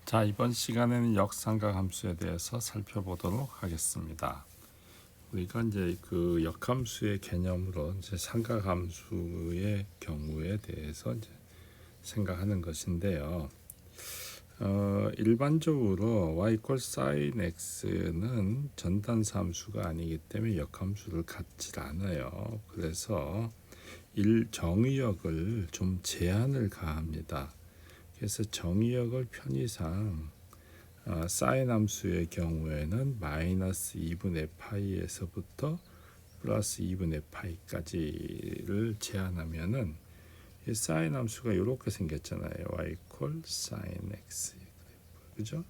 자, 이번 시간에는 역삼각 함수에 대해서 살펴보도록 하겠습니다. 우리가 이제 그 역함수의 개념으로 이제 삼각 함수의 경우에 대해서 이제 생각하는 것인데요. 일반적으로 y = sin x는 전단사 함수가 아니기 때문에 역함수를 갖질 않아요. 그래서 정의역을 좀 제한을 가합니다. 그래서 정의역을 편의상 사인 함수의 경우에는 마이너스 2분의 파이에서부터 플러스 2분의 파이까지를 제한하면은 이 사인 함수가 이렇게 생겼잖아요. y = sin x, 그죠?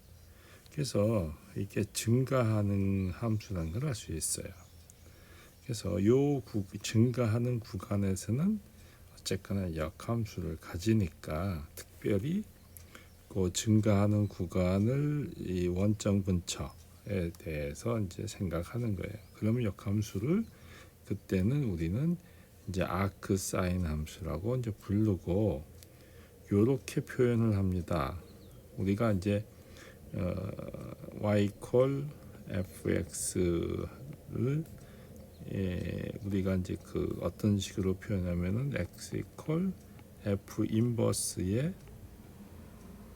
그래서 이게 증가하는 함수라는 걸 알 수 있어요. 그래서 증가하는 구간에서는 어쨌거나 역함수를 가지니까 특별히 그 증가하는 구간을 이 원점 근처에 대해서 이제 생각하는 거예요. 그러면 역함수를 그때는 우리는 이제 아크 사인 함수라고 이제 부르고 요렇게 표현을 합니다. 우리가 이제 y = fx를 우리가 이제 그 어떤 식으로 표현하면은 x = f 인버스의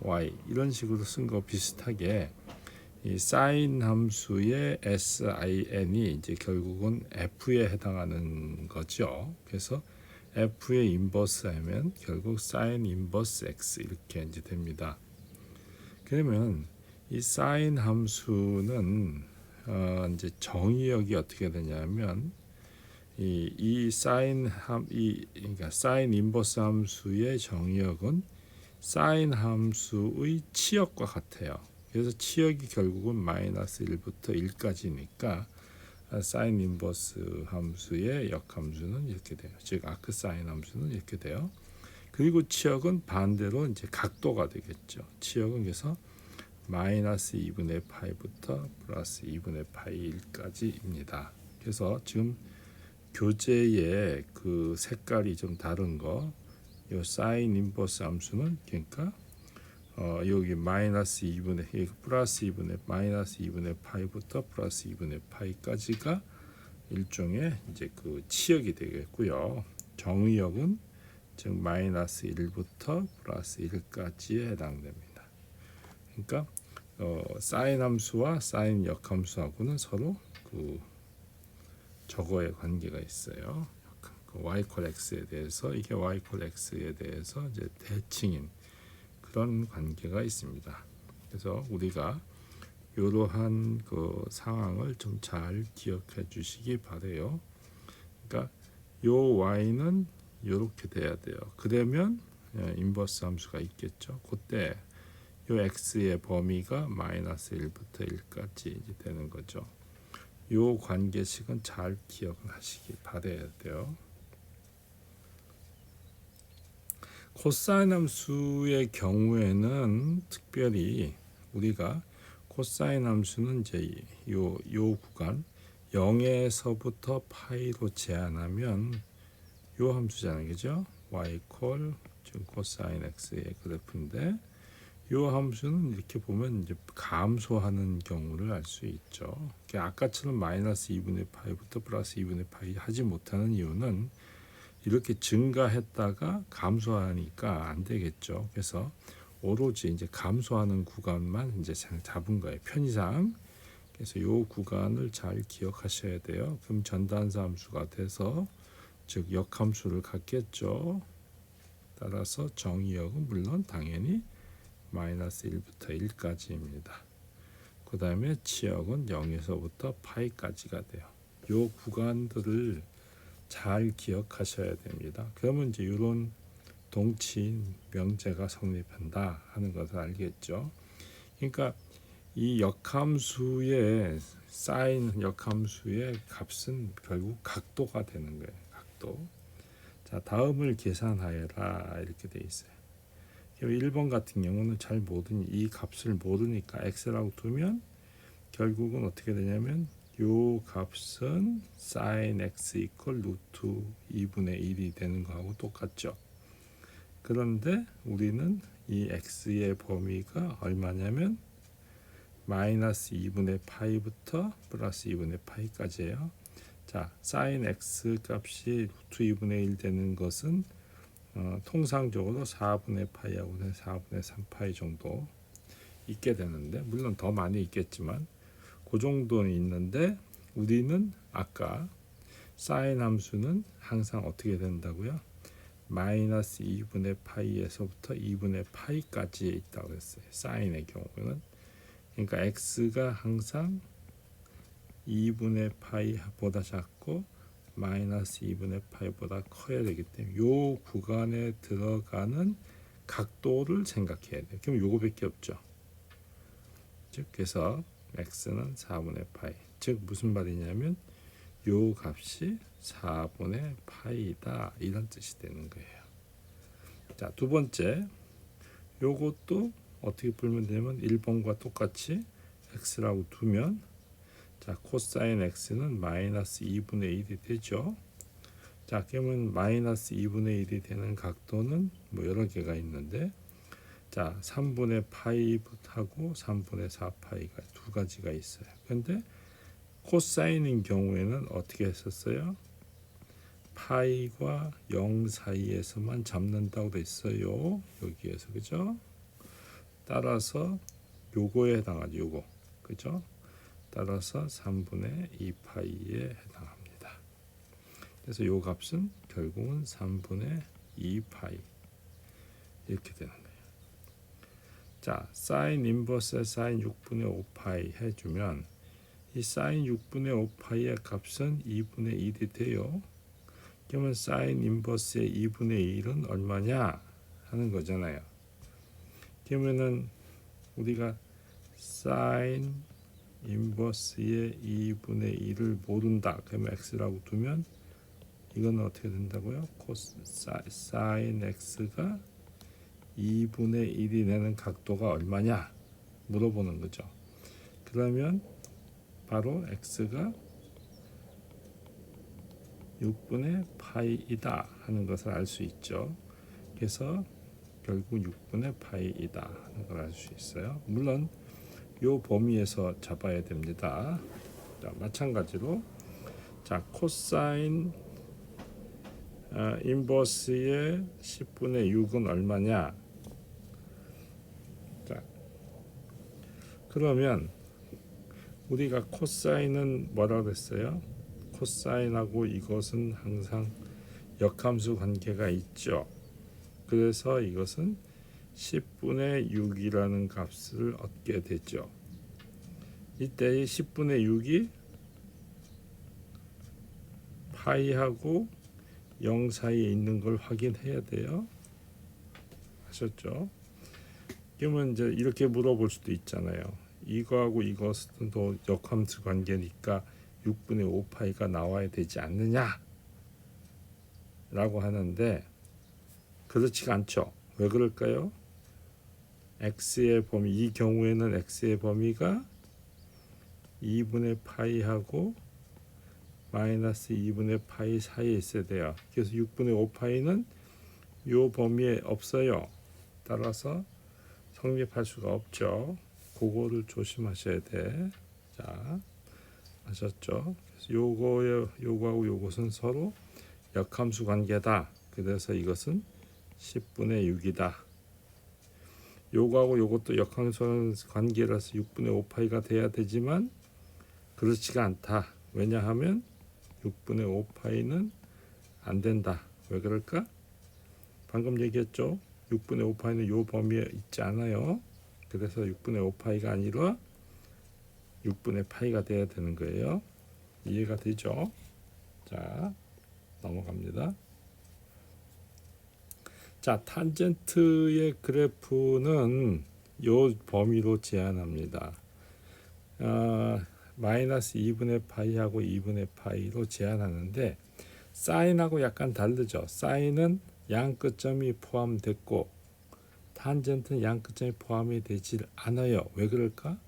y 이런 식으로 쓴 거 비슷하게 이 사인 함수의 sin이 이제 결국은 f에 해당하는 거죠. 그래서 f의 인버스 하면 결국 sin 인버스 x 이렇게 이제 됩니다. 그러면 이 사인 함수는 이제 정의역이 어떻게 되냐면 그러니까 사인 인버스 함수의 정의역은 사인 함수의 치역과 같아요. 그래서 치역이 결국은 마이너스 1부터 1까지니까 사인 인버스 함수의 역함수는 이렇게 돼요. 즉 아크 사인 함수는 이렇게 돼요. 그리고 치역은 반대로 이제 각도가 되겠죠. 치역은 그래서 마이너스 2분의 파이부터 플러스 2분의 파이 1까지입니다. 그래서 지금 교재의 그 색깔이 좀 다른 거, 요 사인 인버스 함수는 그러니까 여기 마이너스 2분의 플러스 2분의 마이너스 2분의 파이부터 플러스 2분의 파이까지가 일종의 이제 그 치역이 되겠고요. 정의역은 즉 마이너스 1부터 플러스 1까지에 해당됩니다. 그러니까 사인 함수와 사인 역함수하고는 서로 그 저거의 관계가 있어요. 그 y = x에 대해서 이게 y = x에 대해서 이제 대칭인 그런 관계가 있습니다. 그래서 우리가 이러한 그 상황을 좀 잘 기억해 주시기 바래요. 그러니까 요 y는 이렇게 돼야 돼요. 그러면 인버스 함수가 있겠죠. 그때 요 x의 범위가 마이너스 1부터 1까지 이제 되는 거죠. 요 관계식은 잘 기억을 하시기 바래야 돼요. 코사인 함수의 경우에는 특별히 우리가 코사인 함수는 이제 요 구간 0에서부터 파이로 제한하면 요 함수잖아요, 그죠? y = 지금 코사인 x의 그래프인데 요 함수는 이렇게 보면 이제 감소하는 경우를 알 수 있죠. 아까처럼 마이너스 2분의 파이부터 플러스 2분의 파이 하지 못하는 이유는 이렇게 증가했다가 감소하니까 안 되겠죠. 그래서 오로지 이제 감소하는 구간만 이제 잡은 거예요. 편의상. 그래서 요 구간을 잘 기억하셔야 돼요. 그럼 전단사 함수가 돼서 즉 역함수를 갖겠죠. 따라서 정의역은 물론 당연히 마이너스 1부터 1까지입니다. 그 다음에 치역은 0에서부터 파이까지가 돼요. 요 구간들을 잘 기억하셔야 됩니다. 그러면 이제 이런 동치인 명제가 성립한다 하는 것을 알겠죠. 그러니까 이 역함수의 사인 역함수의 값은 결국 각도가 되는 거예요. 각도. 자, 다음을 계산하여라 이렇게 돼 있어요. 1번 같은 경우는 잘 모르니 이 값을 모르니까 x라고 두면 결국은 어떻게 되냐면 요 값은 sin x = 루트 2분의 1이 되는 거하고 똑같죠. 그런데 우리는 이 x의 범위가 얼마냐면 마이너스 2분의 파이부터 플러스 2분의 파이까지예요. 자, sin x 값이 루트 2분의 1 되는 것은 통상적으로 4분의 파이하고는 4분의 3파이 정도 있게 되는데, 물론 더 많이 있겠지만 그 정도는 있는데, 우리는 아까 sin 함수는 항상 어떻게 된다고요? 마이너스 2분의 파이에서부터 2분의 파이까지 있다고 했어요. 사인의 경우는. 그러니까 x가 항상 2분의 파이보다 작고 마이너스 2분의 파이보다 커야 되기 때문에 요 구간에 들어가는 각도를 생각해야 돼요. 그럼 요거밖에 없죠. 즉 그래서 x는 4분의 파이. 즉 무슨 말이냐면 요 값이 4분의 파이다, 이런 뜻이 되는 거예요. 자, 두 번째, 요것도 어떻게 풀면 되냐면 1번과 똑같이 x라고 두면, 자, 코사인 x는 마이너스 2분의 1이 되죠. 자, 그러면 마이너스 2분의 1이 되는 각도는 뭐 여러 개가 있는데, 자, 3분의 파이하고 3분의 4파이가 두 가지가 있어요. 근데 코사인인 경우에는 어떻게 했었어요? 파이과 0 사이에서만 잡는다고 됐어요. 여기에서, 그죠? 따라서 요거에 해당하죠. 요거, 그죠? 따라서 3분의 2파이에 해당합니다. 그래서 요 값은 결국은 3분의 2파이 이렇게 되는 거예요. 자, 사인 인버스에 사인 6분의 5파이 해주면 이 사인 6분의 5파이의 값은 2분의 1이 돼요. 그러면 사인 인버스의 2분의 1은 얼마냐 하는 거잖아요. 그러면은 우리가 사인 인버스의 2분의 1을 모른다. 그러면 x라고 두면 이건 어떻게 된다고요? 사인 x가 2분의 1이 되는 각도가 얼마냐 물어보는 거죠. 그러면 바로 x가 6분의 파이이다 하는 것을 알 수 있죠. 그래서 결국 6분의 파이이다 하는 걸 알 수 있어요. 물론 요 범위에서 잡아야 됩니다. 자, 마찬가지로 자, 코사인 인버스의 10분의 6은 얼마냐? 자, 그러면 우리가 코사인은 뭐라고 했어요? 코사인하고 이것은 항상 역함수 관계가 있죠. 그래서 이것은 10분의 6이라는 값을 얻게 되죠. 이때 10분의 6이 파이하고 0 사이에 있는 걸 확인해야 돼요. 아셨죠? 그러면 이제 이렇게 물어볼 수도 있잖아요. 이거하고 이것은 또 역함수 관계니까 6분의 5파이가 나와야 되지 않느냐 라고 하는데, 그렇지가 않죠. 왜 그럴까요? x의 범위, 이 경우에는 x의 범위가 2분의 파이하고 마이너스 2분의 파이 사이에 있어야 돼요. 그래서 6분의 5파이는 이 범위에 없어요. 따라서 성립할 수가 없죠. 그거를 조심하셔야 돼. 자, 아셨죠? 그래서 요거하고 요것은 서로 역함수 관계다. 그래서 이것은 10분의 6이다. 요거하고 요것도 역함수 관계라서 6분의 5파이가 돼야 되지만 그렇지가 않다. 왜냐하면 6분의 5파이는 안 된다. 왜 그럴까? 방금 얘기했죠. 6분의 5파이는 요 범위에 있지 않아요. 그래서 6분의 5파이가 아니라 6분의 파이가 돼야 되는 거예요. 이해가 되죠? 자, 넘어갑니다. 자, 탄젠트의 그래프는 요 범위로 제한합니다. 마이너스 2분의 파이하고 2분의 파이로 제한하는데, 사인하고 약간 다르죠. 사인은 양 끝점이 포함됐고 탄젠트는 양 끝점이 포함이 되질 않아요. 왜 그럴까?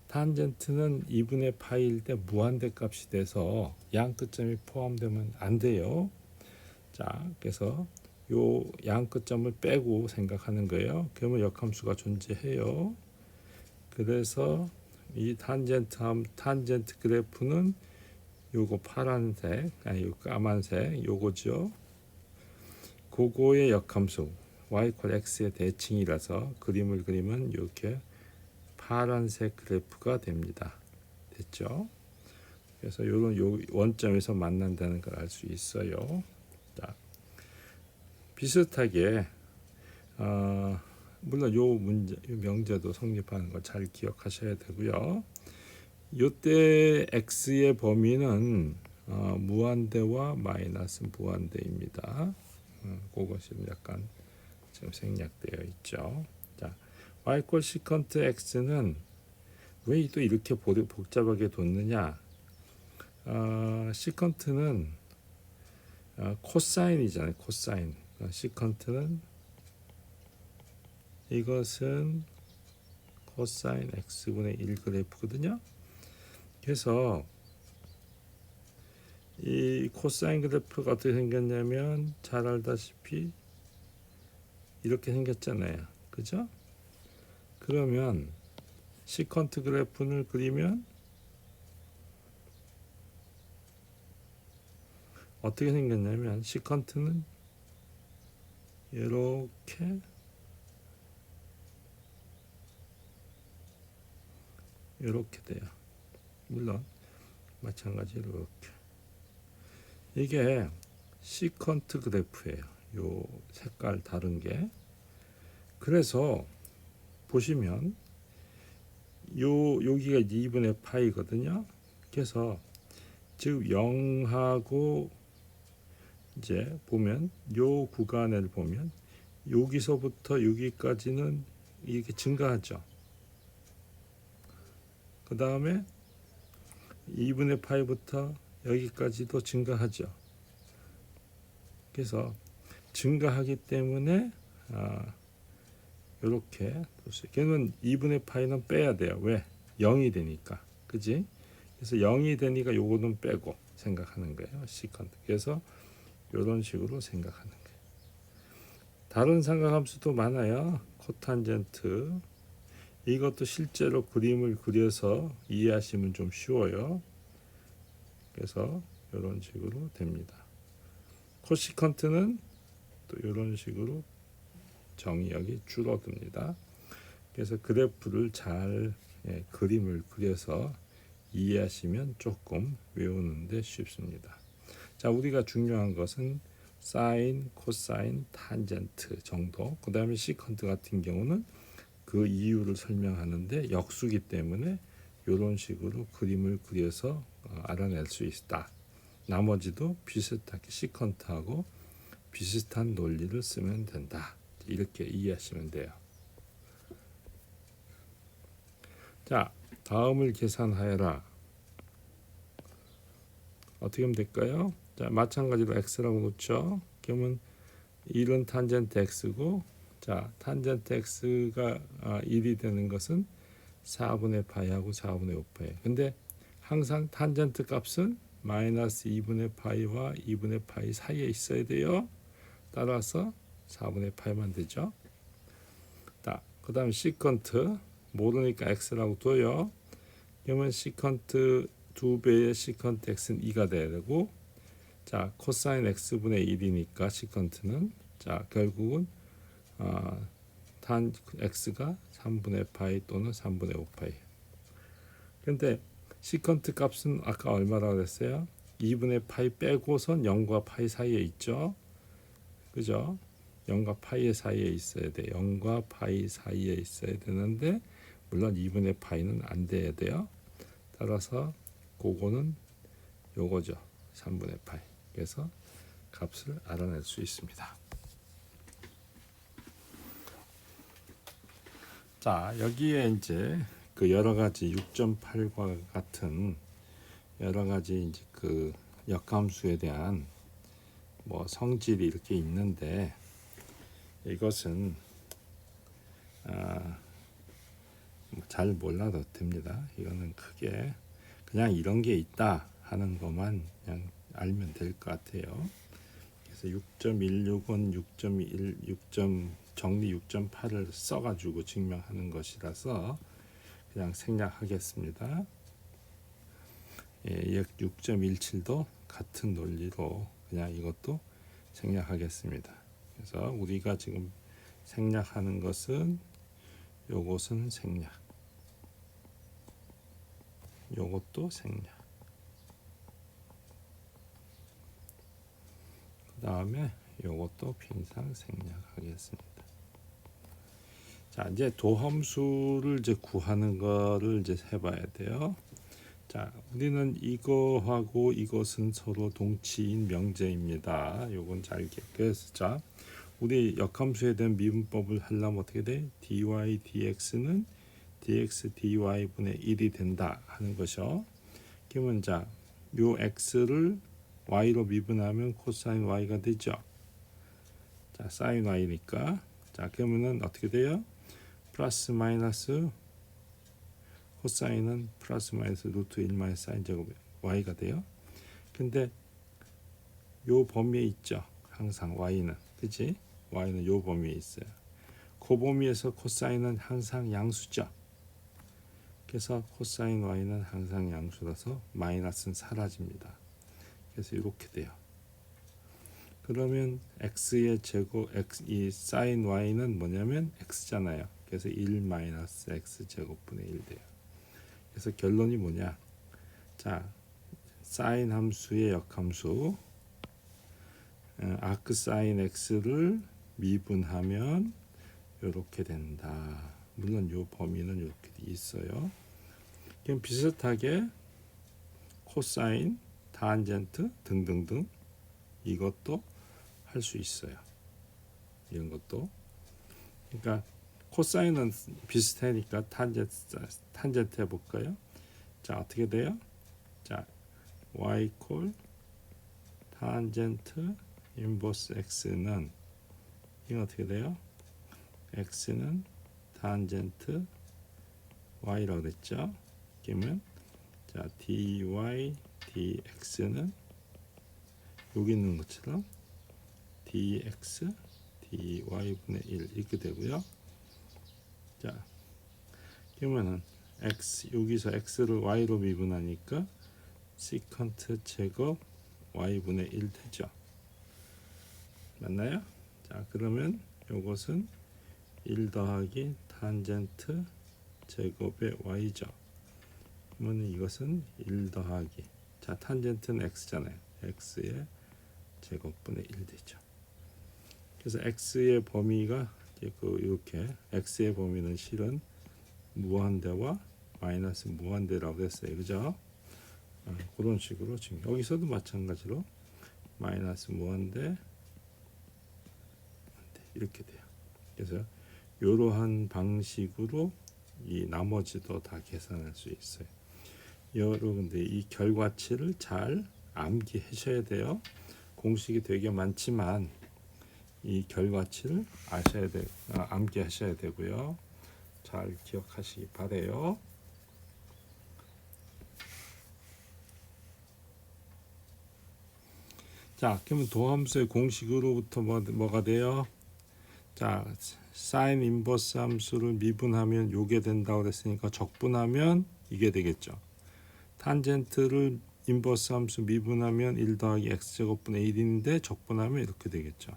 탄젠트는 2분의 파이일 때 무한대 값이 돼서 양 끝점이 포함되면 안 돼요. 자, 그래서 요 양 끝점을 빼고 생각하는 거예요. 그러면 역함수가 존재해요. 그래서 이 탄젠트 그래프는 요거 파란색, 요 까만색 요거죠. 그거의 역함수 y = x의 대칭이라서 그림을 그리면 이렇게 파란색 그래프가 됩니다. 됐죠? 그래서 요런 요 원점에서 만난다는 걸 알 수 있어요. 자, 비슷하게 물론 요 문제, 요 명제도 성립하는 걸 잘 기억하셔야 되고요. 요때 x의 범위는 무한대와 마이너스 무한대입니다. 그것이 약간 지금 생략되어 있죠. 자, y = 시컨트 x는 왜 또 이렇게 복잡하게 뒀느냐? 시컨트는 코사인이잖아요. 코사인. 시컨트는 이것은 코사인 x분의 1 그래프거든요. 그래서 이 코사인 그래프가 어떻게 생겼냐면 잘 알다시피 이렇게 생겼잖아요. 그죠? 그러면 시컨트 그래프를 그리면 어떻게 생겼냐면 시컨트는 이렇게 돼요. 물론 마찬가지로 이렇게. 이게 시컨트 그래프예요. 요 색깔 다른 게. 그래서 보시면 여기가 2분의 파이거든요. 그래서 즉 0하고 이제 보면 요 구간을 보면 여기서부터 여기까지는 이렇게 증가하죠. 그 다음에 2분의 파이부터 여기까지도 증가하죠. 그래서 증가하기 때문에 이렇게 걔는 2분의 파이는 빼야 돼요. 왜? 0이 되니까. 그지? 그래서 0이 되니까 요거는 빼고 생각하는 거예요. 시컨트. 그래서 이런 식으로 생각하는 거예요. 다른 삼각함수도 많아요. 코탄젠트. 이것도 실제로 그림을 그려서 이해하시면 좀 쉬워요. 그래서 이런 식으로 됩니다. 코시컨트는 또 이런 식으로 정의역이 줄어듭니다. 그래서 그래프를 잘 그림을 그려서 이해하시면 조금 외우는데 쉽습니다. 자, 우리가 중요한 것은 사인, 코사인, 탄젠트 정도. 그 다음에 시컨트 같은 경우는 그 이유를 설명하는데 역수기 때문에 이런 식으로 그림을 그려서 알아낼 수 있다. 나머지도 비슷하게 시컨트하고 비슷한 논리를 쓰면 된다. 이렇게 이해하시면 돼요. 자, 다음을 계산하여라. 어떻게 하면 될까요? 자, 마찬가지로 x라고 놓죠. 그러면 1은 탄젠트 x고, 자, 탄젠트 x가 1이 되는 것은 4분의 파이하고 4분의 5파이. 근데 항상 탄젠트 값은 마이너스 2분의 파이와 2분의 파이 사이에 있어야 돼요. 따라서 4분의 파이만 되죠. 그 다음 시컨트 모르니까 x라고 둬요. 그러면 시컨트 2배의 시컨트 x는 2가 돼야 되고, 자, 코사인 x분의 1이니까 시컨트는, 자, 결국은 탄 x가 3분의 파이 또는 3분의 5파이. 근데 시컨트 값은 아까 얼마라고 그랬어요? 2분의 파이 빼고선 0과 파이 사이에 있죠. 그죠? 0과 파이 사이에 있어야 돼. 0과 파이 사이에 있어야 되는데 물론 2분의 파이는 안 돼야 돼요. 따라서 그거는 요거죠. 3분의 파이. 그래서 값을 알아낼 수 있습니다. 자, 여기에 이제 그 여러 가지 6.8과 같은 여러 가지 이제 그 역함수에 대한 뭐 성질이 이렇게 있는데, 이것은 잘 몰라도 됩니다. 이거는 크게 그냥 이런 게 있다 하는 것만 그냥 알면 될 것 같아요. 그래서 그래서 6.16은 6.1, 6점 정리 6.8을 써가지고 증명하는 것이라서 그냥 생략하겠습니다. 예, 6.17도 같은 논리로 그냥 이것도 생략하겠습니다. 그래서 우리가 지금 생략하는 것은 요것은 생략, 요것도 생략. 그 다음에 요것도 빈상 생략하겠습니다. 자, 이제 도함수를 이제 구하는 거를 이제 해봐야 돼요. 자, 우리는 이거하고 이것은 서로 동치인 명제입니다. 요건 잘 기억해서 자, 우리 역함수에 대한 미분법을 하려면 어떻게 돼? dy dx는 dx dy 분의 1이 된다 하는 것이요. 그러면 자, 요 x를 y로 미분하면 코사인 y가 되죠. 자, 사인 y니까 자, 그러면은 어떻게 돼요? 플러스 마이너스 코사인은 플러스 마이너스 루트 1 마이너스 사인 제곱 y가 돼요. 근데 요 범위에 있죠. 항상 y는, 그치? y는 요 범위에 있어요. 그 범위에서 코사인은 항상 양수죠. 그래서 코사인 y는 항상 양수라서 마이너스는 사라집니다. 그래서 이렇게 돼요. 그러면 x의 제곱, 이 사인 y는 뭐냐면 x잖아요. 그래서 1 마이너스 x 제곱분의 1 돼요. 그래서 결론이 뭐냐? 자, 사인 함수의 역함수 아크 사인 x를 미분하면 이렇게 된다. 물론 요 범위는 이렇게 있어요. 그럼 비슷하게 코사인, 탄젠트 등등등 이것도 할 수 있어요. 이런 것도. 그러니까 코사인은 비슷하니까 탄젠트 해볼까요? 자, 어떻게 돼요? 자, y 콜 탄젠트 인버스 x는 이건 어떻게 돼요? x는 탄젠트 y라고 그랬죠? 그러면 자, dy dx는 여기 있는 것처럼 dx dy분의 1 이렇게 되고요. 자, 그러면은 x 여기서 x를 y로 미분하니까 시컨트 제곱 y분의 1 되죠. 맞나요? 자, 그러면 요것은 1 더하기 탄젠트 제곱의 y죠. 그러면 이것은 1 더하기 자, 탄젠트는 x잖아요. x의 제곱분의 1 되죠. 그래서 x의 범위가 이렇게 x의 범위는 실은 무한대와 마이너스 무한대라고 했어요. 그죠? 그런 식으로 지금 여기서도 마찬가지로 마이너스 무한대 이렇게 돼요. 그래서 이러한 방식으로 이 나머지도 다 계산할 수 있어요. 여러분들 이 결과치를 잘 암기하셔야 돼요. 공식이 되게 많지만 이 결과치를 아셔야 돼, 암기하셔야 되고요. 잘 기억하시기 바래요. 자, 그러면 도함수의 공식으로부터 뭐가 돼요? 자, 사인 인버스 함수를 미분하면 요게 된다고 그랬으니까 적분하면 이게 되겠죠. 탄젠트를 인버스 함수 미분하면 1 더하기 x제곱분의 1인데 적분하면 이렇게 되겠죠.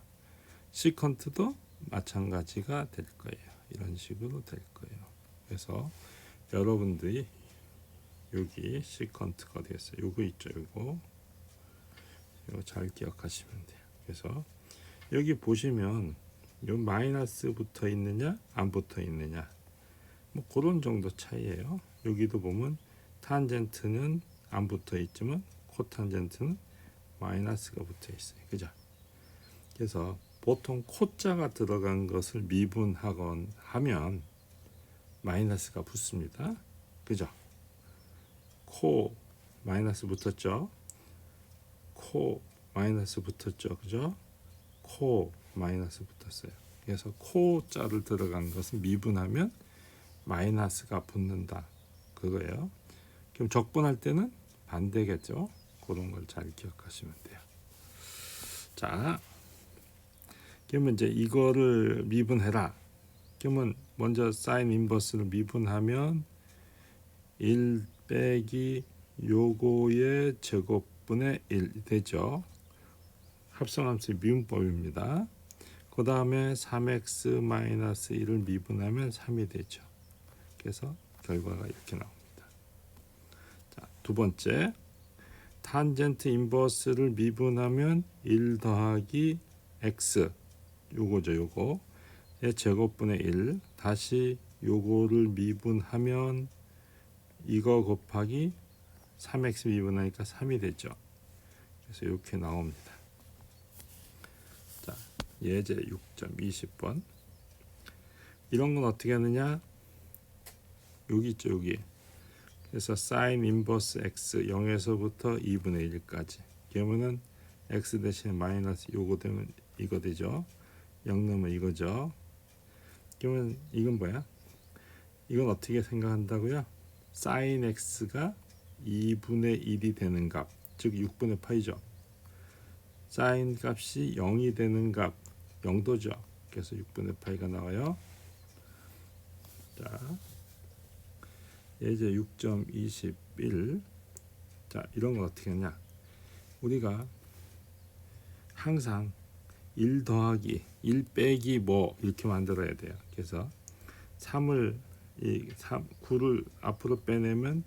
시컨트도 마찬가지가 될 거예요. 이런 식으로 될 거예요. 그래서 여러분들이 여기 시컨트가 되겠어요. 요거 있죠. 요거 잘 기억하시면 돼요. 그래서 여기 보시면 요 마이너스 붙어 있느냐 안 붙어 있느냐 뭐 그런 정도 차이예요. 여기도 보면 탄젠트는 안 붙어 있지만 코탄젠트는 마이너스가 붙어 있어요. 그죠? 그래서 보통 코자가 들어간 것을 미분하건 하면 마이너스가 붙습니다. 그죠? 코 마이너스 붙었죠? 코 마이너스 붙었죠? 그죠? 코 마이너스 붙었어요. 그래서 코자를 들어간 것은 미분하면 마이너스가 붙는다. 그거예요. 그럼 적분할 때는 반대겠죠? 그런 걸 잘 기억하시면 돼요. 자, 그러면 이제 이거를 미분해라. 그러면 먼저 사인 인버스를 미분하면 1 빼기 요거의 제곱분의 1 되죠. 합성함수의 미분법입니다. 그 다음에 3x-1을 미분하면 3이 되죠. 그래서 결과가 이렇게 나옵니다. 자, 두 번째, 탄젠트 인버스를 미분하면 1 더하기 x, 요거죠, 요거의 제곱분의 1, 다시 요거를 미분하면 이거 곱하기 3x 미분하니까 3이 되죠. 그래서 이렇게 나옵니다. 자, 예제 6.20번. 이런 건 어떻게 하느냐? 여기 있죠, 여기. 그래서 sin 인버스 x 0에서부터 2분의 1까지. 그러면은 x 대신에 마이너스 요거 되면 이거 되죠. 0 넣으면 이거죠. 그러면 이건 뭐야? 이건 어떻게 생각한다고요? sin x가 2분의 1이 되는 값, 즉 6분의 파이죠. sin 값이 0이 되는 값, 0도죠. 그래서 6분의 파이가 나와요. 자, 예제 6.21. 자, 이런 건 어떻게 하냐? 우리가 항상 1 더하기 1 빼기 뭐 이렇게 만들어야 돼요. 그래서 3을 9를 앞으로 빼내면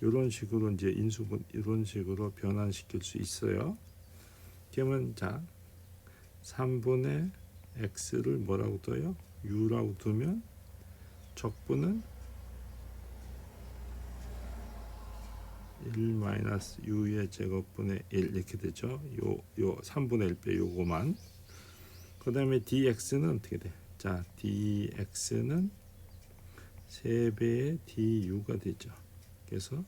이런 식으로 이제 인수분 이런 식으로 변환시킬 수 있어요. 그러면 자, 3분의 x를 뭐라고 둬요? u라고 두면 적분은 1 마이너스 u의 제곱분의 1 이렇게 되죠. 요 3분의 1 빼 요거만. 그 다음에 dx는 어떻게 돼? 자, dx는 3배의 du가 되죠. 그래서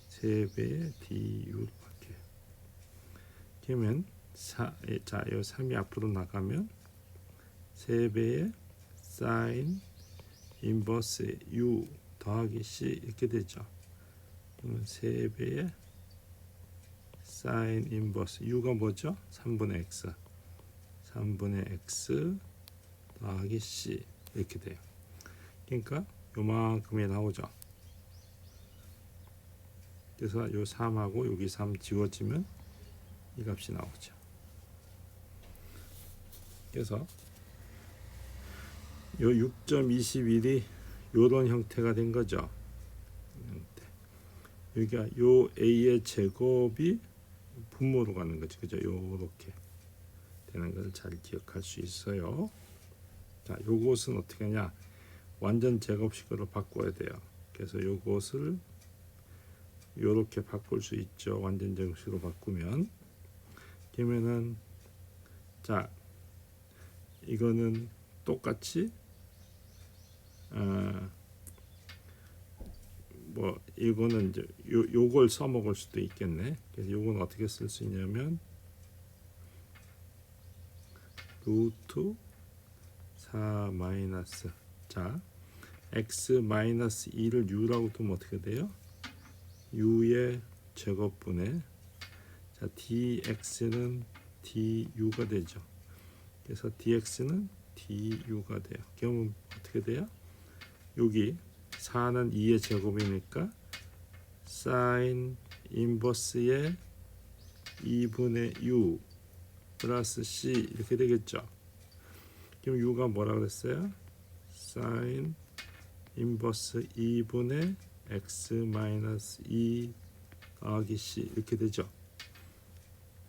3배의 du로 바뀌어요. 그러면 자, 이 3이 앞으로 나가면 3배의 sin 인버스 u 더하기 c 이렇게 되죠. 그러면 3배의 sin 인버스 u가 뭐죠? 3분의 x 3분의 x 더하기 c 이렇게 돼요. 그러니까 요만큼이 나오죠. 그래서 요 3하고 여기 3 지워지면 이 값이 나오죠. 그래서 요 6.21이 요런 형태가 된 거죠. 여기가 요 a의 제곱이 분모로 가는 거죠. 그죠? 요렇게 되는 걸 잘 기억할 수 있어요. 자, 요것은 어떻게 하냐? 완전 제곱식으로 바꿔야 돼요. 그래서 요것을 요렇게 바꿀 수 있죠. 완전 제곱식으로 바꾸면. 그러면은 자, 이거는 똑같이 뭐 이거는 이제 요걸 써먹을 수도 있겠네. 그래서 요건 어떻게 쓸 수 있냐면 루트 4 마이너스 자 x 마이너스 2를 u라고 두면 어떻게 돼요? u의 제곱분의 자 dx는 du가 되죠. 그래서 dx는 du가 돼요. 그러면 어떻게 돼요? 여기 4는 2의 제곱이니까 sin 인버스의 2분의 u 플러스 c 이렇게 되겠죠. 그럼 u가 뭐라고 그랬어요? sin 인버스 2분의 x 마이너스 2 더하기 c 이렇게 되죠.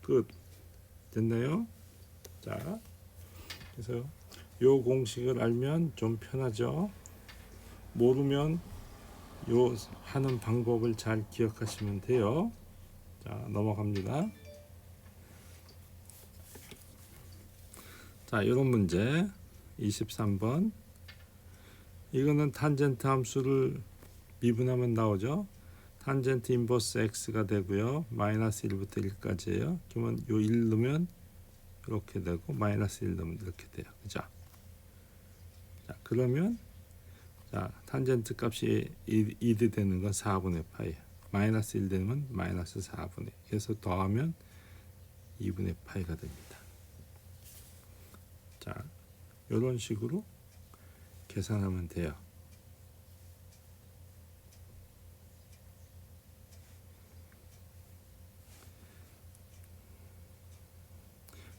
끝. 됐나요? 자, 그래서 요 공식을 알면 좀 편하죠. 모르면 요 하는 방법을 잘 기억하시면 돼요. 자, 넘어갑니다. 자, 이런 문제 23번. 이거는 탄젠트 함수를 미분하면 나오죠. 탄젠트 인버스 x가 되고요. 마이너스 1부터 1까지예요. 그러면 요 1 넣으면 이렇게 되고 마이너스 1 넣으면 이렇게 돼요. 그죠? 자, 그러면 자, 탄젠트 값이 1이 되는 건 4분의 파이. 마이너스 1 되면 마이너스 4분의. 그래서 더하면 2분의 파이가 됩니다. 자, 이런 식으로 계산하면 돼요.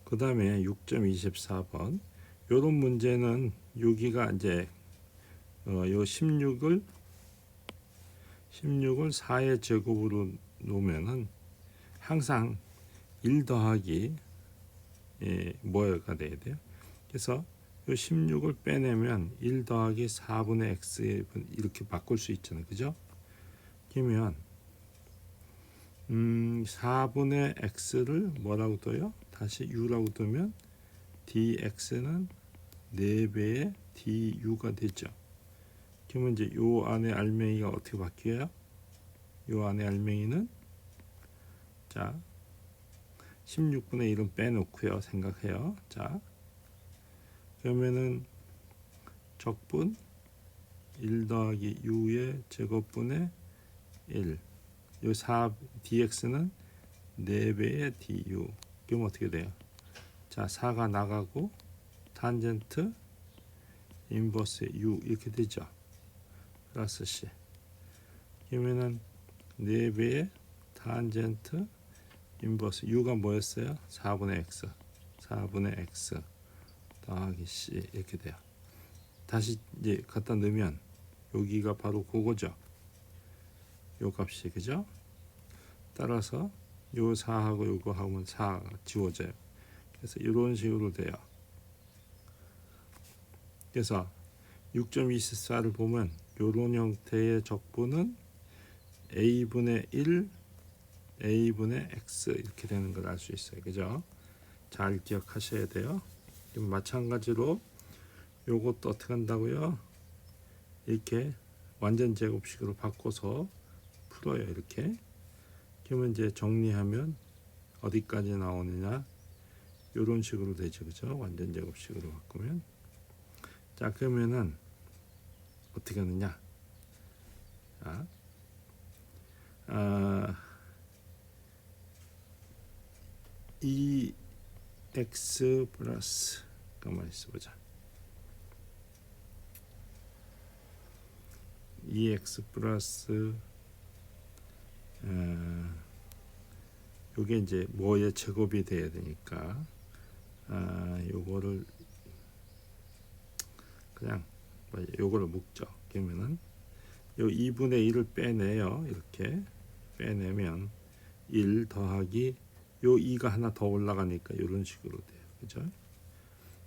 그 다음에 6.24번 요런 문제는 여기가 이제 요 16을 4의 제곱으로 놓으면은 항상 1 더하기 뭐가 돼야 돼요? 그래서 요 16을 빼내면 1 더하기 4분의 x 이렇게 바꿀 수 있잖아요. 그죠? 그러면 4분의 x를 뭐라고 둬요? 다시 u라고 두면 dx는 4배의 du가 되죠. 그러면 이제 요 안에 알맹이가 어떻게 바뀌어요? 요 안에 알맹이는 자 16분의 1은 빼놓고요. 생각해요. 자 그러면은 적분 1 더하기 u의 제곱분의 1 요 4 dx는 4배의 du 그럼 어떻게 돼요? 자 4가 나가고 탄젠트 인버스 u 이렇게 되죠. 플러스 c 그러면은 4배의 탄젠트 인버스 u가 뭐였어요? 4분의 x 더하기 c 이렇게 돼요. 다시 이제 갖다 넣으면 여기가 바로 그거죠. 요 값이 그죠? 따라서 요 4하고 요거 하면 4 지워져요. 그래서 이런 식으로 돼요. 그래서 6.24를 보면 요런 형태의 적분은 a분의 1 a분의 x 이렇게 되는 걸 알 수 있어요. 그죠? 잘 기억하셔야 돼요. 그럼 마찬가지로 요것도 어떻게 한다고요? 이렇게 완전 제곱식으로 바꿔서 풀어요. 이렇게. 그러면 이제 정리하면 어디까지 나오느냐? 요런 식으로 되죠. 그죠? 완전 제곱식으로 바꾸면. 자, 그러면은 어떻게 하느냐? 자, 2x 플러스 가만히 있어보자. 2x 플러스 요게 이제 뭐의 제곱이 돼야 되니까 요거를 그냥 요거를 묶죠. 그러면은 요 2분의 1을 빼내요. 이렇게 빼내면 1 더하기 요 2가 하나 더 올라가니까 이런 식으로 돼요. 그죠?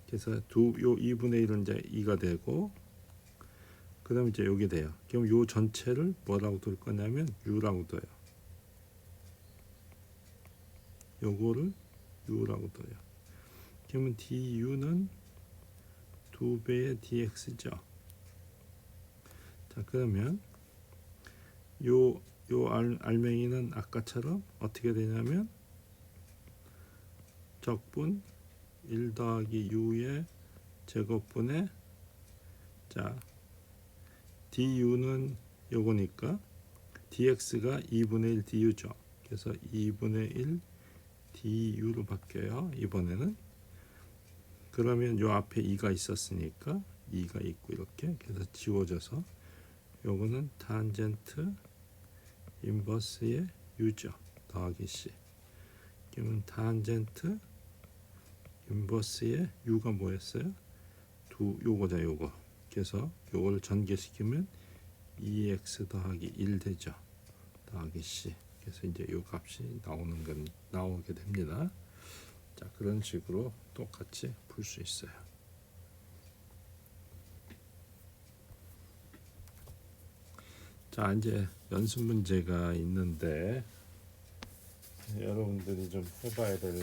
그래서 요 2분의 1은 이제 2가 되고 그 다음에 이제 요게 돼요. 그럼 요 전체를 뭐라고 둘 거냐면 u라고 둬요. 요거를 u라고 둬요. 그러면 du는 2배의 dx죠. 자, 그러면 요 알맹이는 아까처럼 어떻게 되냐면 적분 1 더하기 u의 제곱분의 자 du는 요거니까 dx가 2분의 1 du죠. 그래서 2분의 1 du로 바뀌어요. 이번에는 그러면 요 앞에 2가 있었으니까 2가 있고 이렇게 그래서 지워져서 요거는 탄젠트 인버스의 u죠. 더하기 c 그러면 탄젠트 인버스의 u가 뭐였어요? 요거죠. 요거 그래서 요거를 전개시키면 2x 더하기 1 되죠. 더하기 c 그래서 이제 요 값이 나오게 됩니다. 자, 그런 식으로 똑같이 풀 수 있어요. 자, 이제 연습 문제가 있는데 여러분들이 좀 해봐야 될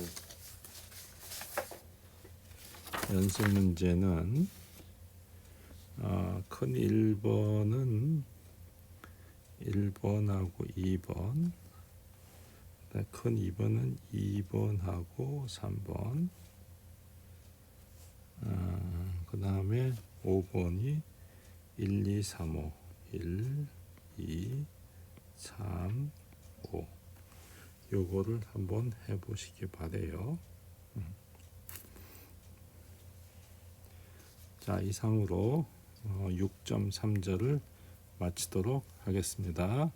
연습 문제는 큰 1번은 1번하고 2번 큰 2번은 2번하고 3번 그 다음에 5번이 1, 2, 3, 5 1, 2, 3, 5 요거를 한번 해보시기 바래요. 자, 이상으로 6.3절을 마치도록 하겠습니다.